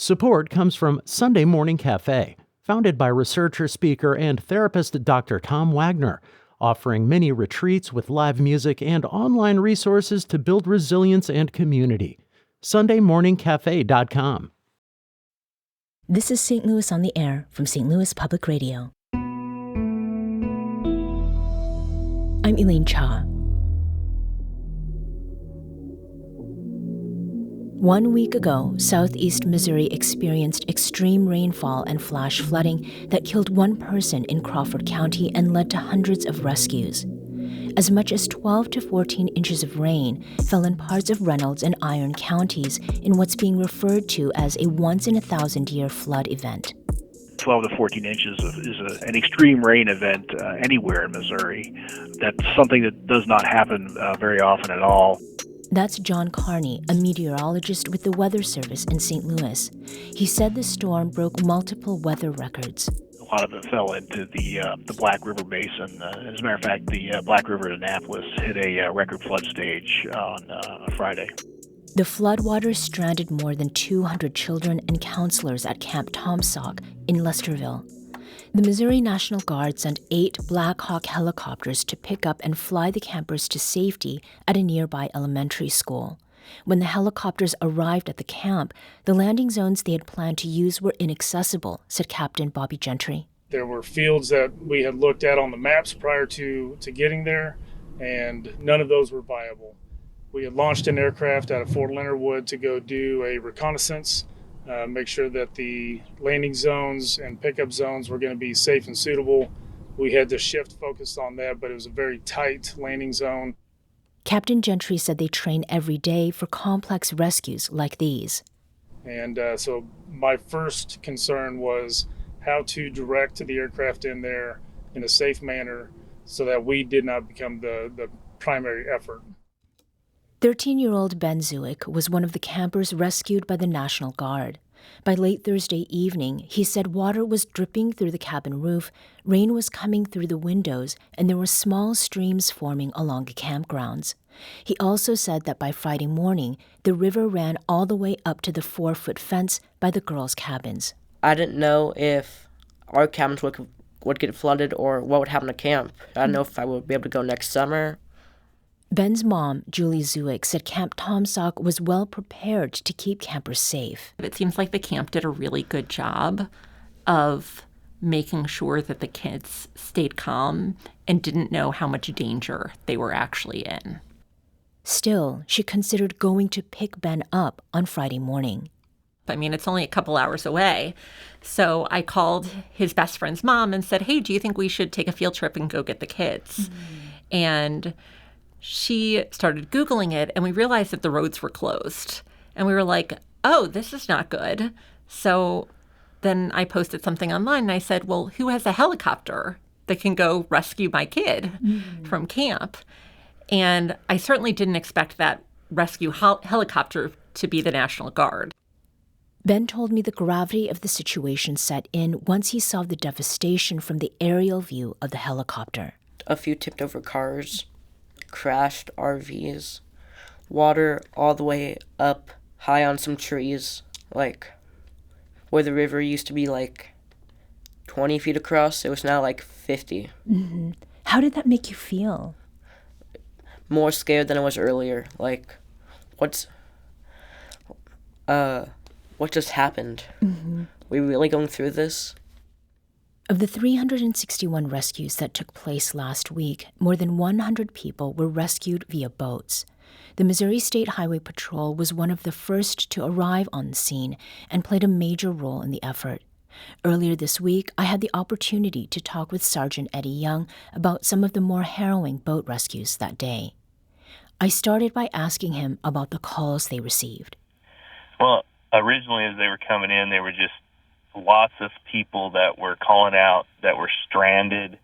Support comes from Sunday Morning Cafe, founded by researcher, speaker, and therapist Dr. Tom Wagner, offering mini retreats with live music and online resources to build resilience and community. SundayMorningCafe.com. This is St. Louis on the Air from St. Louis Public Radio. I'm Elaine Cha. 1 week ago, southeast Missouri experienced extreme rainfall and flash flooding that killed one person in Crawford County and led to hundreds of rescues. As much as 12 to 14 inches of rain fell in parts of Reynolds and Iron counties in what's being referred to as a once-in-a-thousand-year flood event. 12 to 14 inches is an extreme rain event anywhere in Missouri. That's something that does not happen very often at all. That's John Carney, a meteorologist with the Weather Service in St. Louis. He said the storm broke multiple weather records. A lot of it fell into the Black River Basin. As a matter of fact, the Black River at Annapolis hit a record flood stage on Friday. The floodwaters stranded more than 200 children and counselors at Camp Taum Sauk in Lesterville. The Missouri National Guard sent 8 Black Hawk helicopters to pick up and fly the campers to safety at a nearby elementary school. When the helicopters arrived at the camp, the landing zones they had planned to use were inaccessible, said Captain Bobby Gentry. There were fields that we had looked at on the maps prior to getting there, and none of those were viable. We had launched an aircraft out of Fort Leonard Wood to go do a reconnaissance, make sure that the landing zones and pickup zones were going to be safe and suitable. We had to shift focus on that, but it was a very tight landing zone. Captain Gentry said they train every day for complex rescues like these. And so my first concern was how to direct the aircraft in there in a safe manner so that we did not become the primary effort. 13-year-old Ben Zuick was one of the campers rescued by the National Guard. By late Thursday evening, he said water was dripping through the cabin roof, rain was coming through the windows, and there were small streams forming along the campgrounds. He also said that by Friday morning, the river ran all the way up to the 4-foot fence by the girls' cabins. I didn't know if our cabins would get flooded or what would happen to camp. I didn't know if I would be able to go next summer. Ben's mom, Julie Zuick, said Camp Taum Sauk was well prepared to keep campers safe. It seems like the camp did a really good job of making sure that the kids stayed calm and didn't know how much danger they were actually in. Still, she considered going to pick Ben up on Friday morning. I mean, it's only a couple hours away. So I called his best friend's mom and said, hey, do you think we should take a field trip and go get the kids? And she started Googling it, and we realized that the roads were closed. And we were like, oh, this is not good. So then I posted something online, and I said, well, who has a helicopter that can go rescue my kid from camp? And I certainly didn't expect that rescue helicopter to be the National Guard. Ben told me the gravity of the situation set in once he saw the devastation from the aerial view of the helicopter. A few tipped over cars, crashed RVs, water all the way up high on some trees, like where the river used to be like 20 feet across, it was now like 50. Mm-hmm. How did that make you feel? More scared than I was earlier. Like, what just happened? Mm-hmm. We really going through this? Of the 361 rescues that took place last week, more than 100 people were rescued via boats. The Missouri State Highway Patrol was one of the first to arrive on the scene and played a major role in the effort. Earlier this week, I had the opportunity to talk with Sergeant Eddie Young about some of the more harrowing boat rescues that day. I started by asking him about the calls they received. Well, originally as they were coming in, there were just lots of people that were calling out that were stranded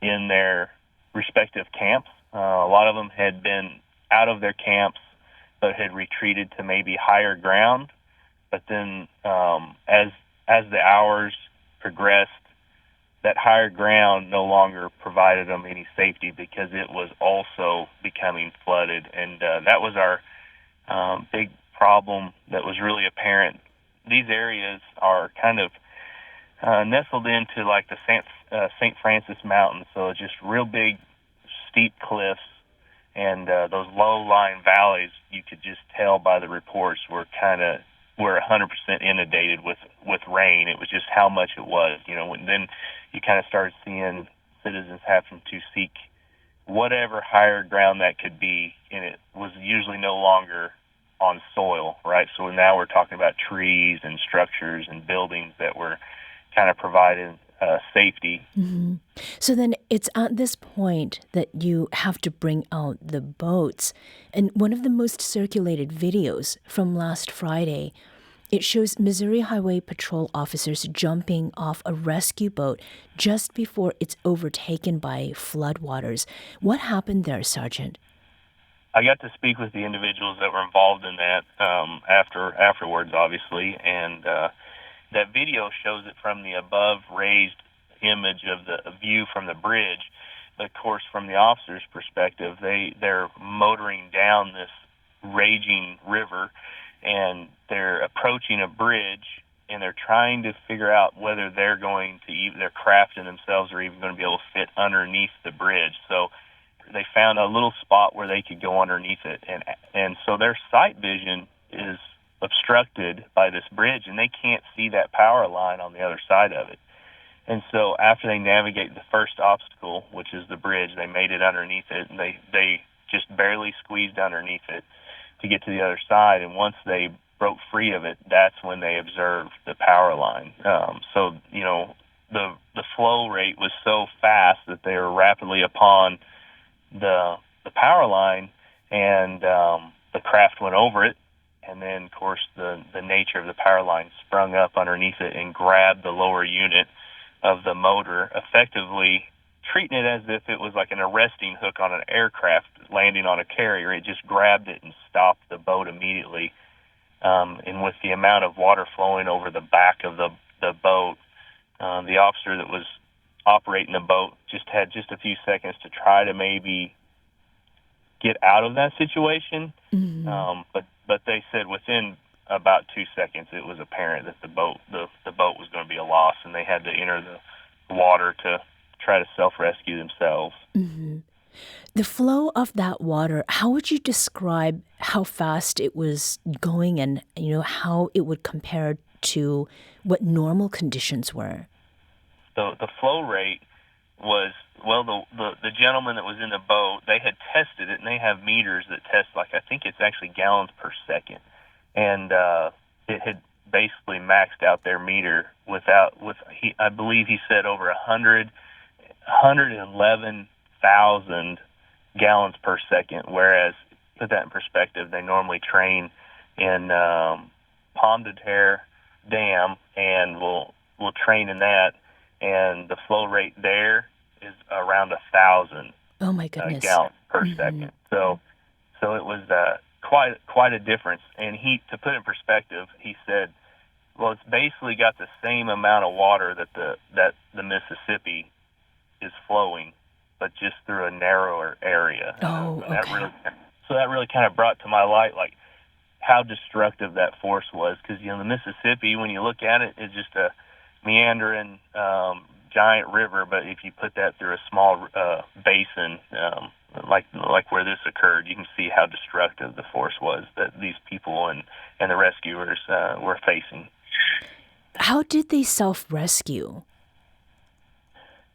in their respective camps. A lot of them had been out of their camps but had retreated to maybe higher ground. But then as the hours progressed, that higher ground no longer provided them any safety because it was also becoming flooded. And that was our big problem that was really apparent these areas are kind of nestled into like the St. Francis Mountains, so it's just real big, steep cliffs, and those low-lying valleys. You could just tell by the reports were 100% inundated with rain. It was just how much it was, And then you kind of started seeing citizens having to seek whatever higher ground that could be, and it was usually no longer on soil, right? So now we're talking about trees and structures and buildings that were kind of providing safety. Mm-hmm. So then it's at this point that you have to bring out the boats. And one of the most circulated videos from last Friday, it shows Missouri Highway Patrol officers jumping off a rescue boat just before it's overtaken by floodwaters. What happened there, Sergeant? I got to speak with the individuals that were involved in that afterwards, obviously, and that video shows it from the above raised image of the view from the bridge. But of course, from the officer's perspective, they're motoring down this raging river, and they're approaching a bridge, and they're trying to figure out whether they're going to their craft and themselves are even going to be able to fit underneath the bridge. So they found a little spot where they could go underneath it, and so their sight vision is obstructed by this bridge, and they can't see that power line on the other side of it. And so after they navigate the first obstacle, which is the bridge, they made it underneath it, and they just barely squeezed underneath it to get to the other side. And once they broke free of it, that's when they observed the power line. So the flow rate was so fast that they were rapidly upon the power line, and the craft went over it. And then, of course, the nature of the power line sprung up underneath it and grabbed the lower unit of the motor, effectively treating it as if it was like an arresting hook on an aircraft landing on a carrier. It just grabbed it and stopped the boat immediately. And with the amount of water flowing over the back of the boat, the officer that was operating the boat just had just a few seconds to try to maybe get out of that situation. Mm-hmm. But they said within about 2 seconds it was apparent that the boat was going to be a loss, and they had to enter the water to try to self-rescue themselves. Mm-hmm. The flow of that water, how would you describe how fast it was going, and how it would compare to what normal conditions were? The flow rate was, well, the gentleman that was in the boat, they had tested it, and they have meters that test, I think it's actually gallons per second. And it had basically maxed out their meter I believe he said over 111,000 gallons per second, whereas, put that in perspective, they normally train in Pomme de Terre Dam, and will train in that, and the flow rate there is around 1,000 oh my goodness. Gallons per second. So it was quite a difference. And to put it in perspective, he said, well, it's basically got the same amount of water that the Mississippi is flowing, but just through a narrower area. Oh, okay. That really kind of brought to my light how destructive that force was, because the Mississippi, when you look at it, is just a meandering giant river, but if you put that through a small basin, like where this occurred, you can see how destructive the force was that these people and the rescuers were facing. How did they self-rescue?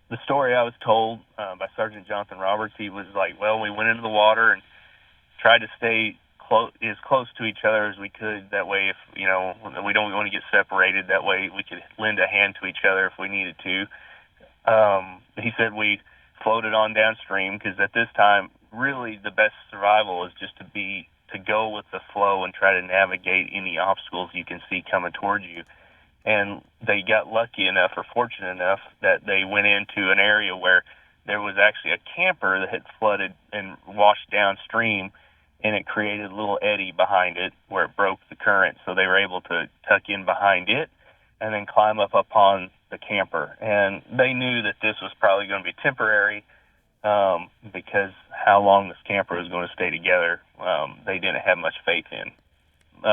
The story I was told by Sergeant Jonathan Roberts, he was like, well, we went into the water and tried to stay as close to each other as we could. That way, if we don't want to get separated, that way we could lend a hand to each other if we needed to. He said we floated on downstream, because at this time, really the best survival is just to go with the flow and try to navigate any obstacles you can see coming towards you. And they got lucky enough, or fortunate enough, that they went into an area where there was actually a camper that had flooded and washed downstream, and it created a little eddy behind it where it broke the current. So they were able to tuck in behind it and then climb up upon the camper. And they knew that this was probably going to be temporary, because how long this camper was going to stay together, they didn't have much faith in.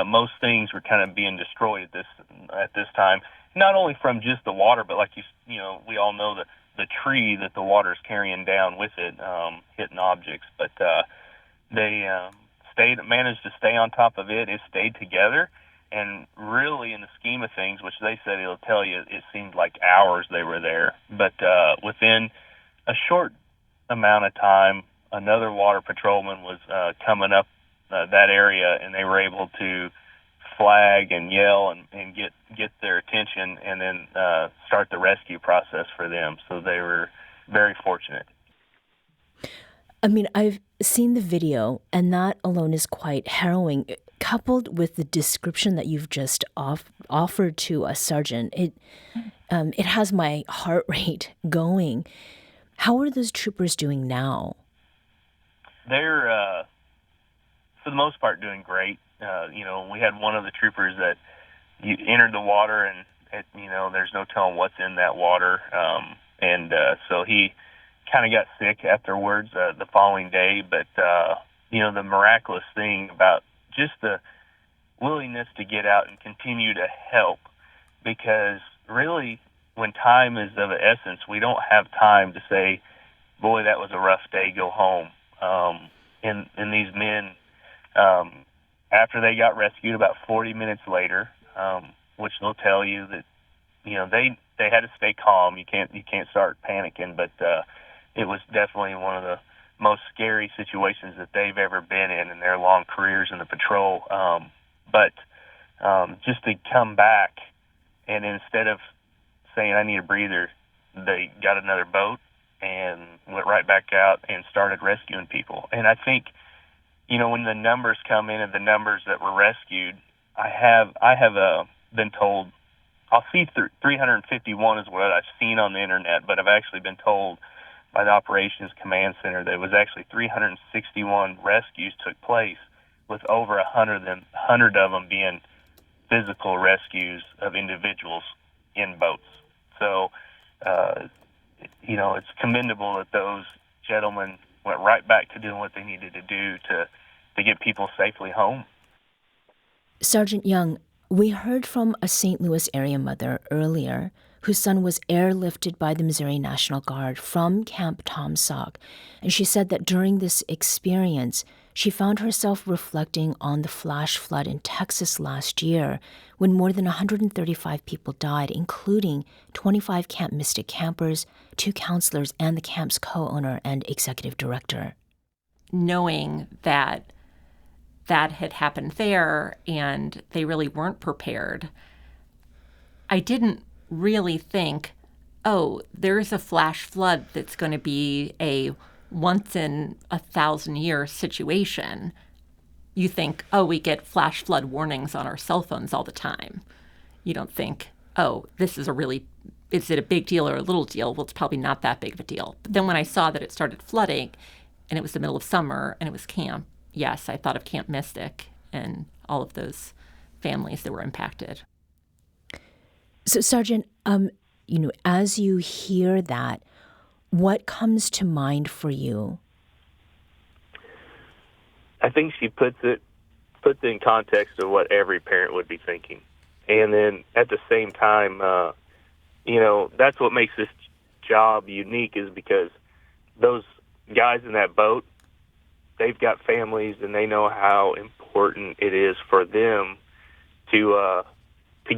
most things were kind of being destroyed at this time. Not only from just the water, but like we all know the tree that the water's carrying down with it, hitting objects. But they managed to stay on top of it. It stayed together, and really, in the scheme of things, which they said it'll tell you, it seemed like hours they were there. But within a short amount of time, another water patrolman was coming up that area, and they were able to flag and yell and get their attention, and then start the rescue process for them. So they were very fortunate. I mean, I've seen the video, and that alone is quite harrowing. Coupled with the description that you've just offered to us, Sergeant, it has my heart rate going. How are those troopers doing now? They're, for the most part, doing great. We had one of the troopers that entered the water, and there's no telling what's in that water, so he kind of got sick afterwards the following day. But the miraculous thing about just the willingness to get out and continue to help, because really, when time is of the essence, we don't have time to say, boy, that was a rough day, go home. And these men, after they got rescued about 40 minutes later, which they'll tell you that, they had to stay calm. You can't start panicking, but it was definitely one of the most scary situations that they've ever been in their long careers in the patrol. But just to come back, and instead of saying, I need a breather, they got another boat and went right back out and started rescuing people. And I think, when the numbers come in and the numbers that were rescued, I have been told, I'll see 351 is what I've seen on the internet, but I've actually been told by the Operations Command Center that it was actually 361 rescues took place, with over 100 of them being physical rescues of individuals in boats. So, it's commendable that those gentlemen went right back to doing what they needed to do to get people safely home. Sergeant Young, we heard from a St. Louis area mother earlier whose son was airlifted by the Missouri National Guard from Camp Taum Sauk, and she said that during this experience, she found herself reflecting on the flash flood in Texas last year when more than 135 people died, including 25 Camp Mystic campers, 2 counselors, and the camp's co-owner and executive director. Knowing that had happened there and they really weren't prepared, I didn't really think, there's a flash flood that's going to be a once in 1,000-year situation. You think, we get flash flood warnings on our cell phones all the time. You don't think, this is is it a big deal or a little deal? Well, it's probably not that big of a deal. But then when I saw that it started flooding and it was the middle of summer and it was camp, yes, I thought of Camp Mystic and all of those families that were impacted. So, Sergeant, as you hear that, what comes to mind for you? I think she puts it in context of what every parent would be thinking. And then at the same time, that's what makes this job unique, is because those guys in that boat, they've got families and they know how important it is for them to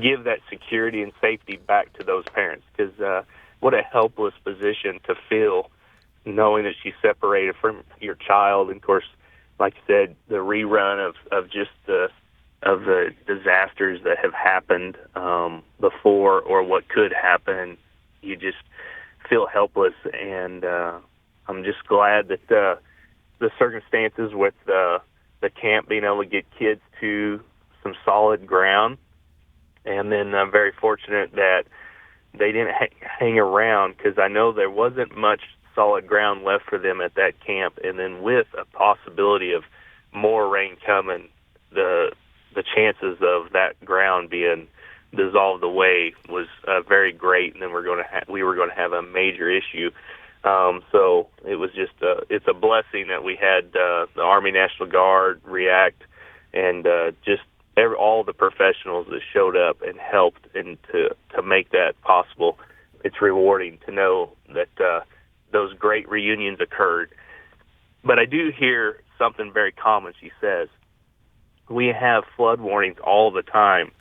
give that security and safety back to those parents. Because what a helpless position to feel, knowing that she's separated from your child. And of course, like I said, the rerun of just the disasters that have happened before, or what could happen. You just feel helpless, and I'm just glad that the circumstances with the camp being able to get kids to some solid ground, and then I'm very fortunate that they didn't hang around, because I know there wasn't much solid ground left for them at that camp. And then with a possibility of more rain coming, the chances of that ground being dissolved away was very great, and then we were going to have a major issue. So it was just it's a blessing that we had the Army National Guard react and just all the professionals that showed up and helped and to make that possible. It's rewarding to know that those great reunions occurred. But I do hear something very common. She says, we have flood warnings all the time.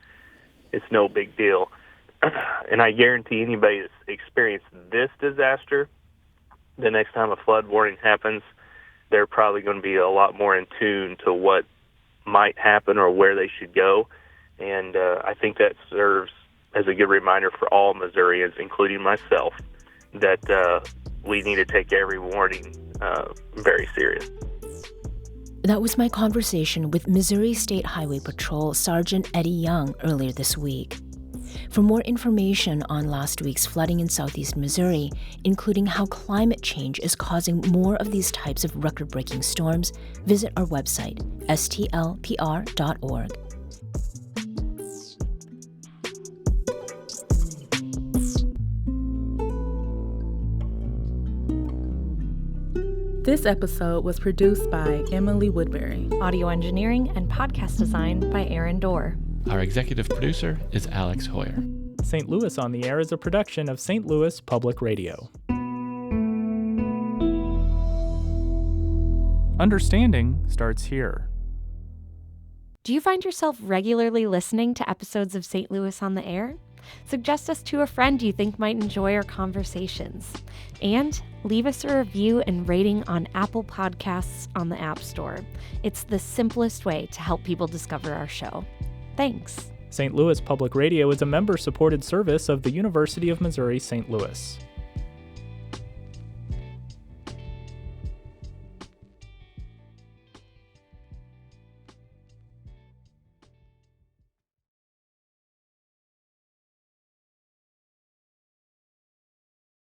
It's no big deal. And I guarantee anybody that's experienced this disaster, the next time a flood warning happens, they're probably going to be a lot more in tune to what might happen or where they should go. And I think that serves as a good reminder for all Missourians, including myself, that we need to take every warning very serious. That was my conversation with Missouri State Highway Patrol Sergeant Eddie Young earlier this week. For more information on last week's flooding in southeast Missouri, including how climate change is causing more of these types of record-breaking storms, visit our website, stlpr.org. This episode was produced by Emily Woodbury. Audio engineering and podcast design by Aaron Dorr. Our executive producer is Alex Hoyer. St. Louis on the Air is a production of St. Louis Public Radio. Understanding starts here. Do you find yourself regularly listening to episodes of St. Louis on the Air? Suggest us to a friend you think might enjoy our conversations. And leave us a review and rating on Apple Podcasts on the App Store. It's the simplest way to help people discover our show. Thanks. St. Louis Public Radio is a member-supported service of the University of Missouri St. Louis.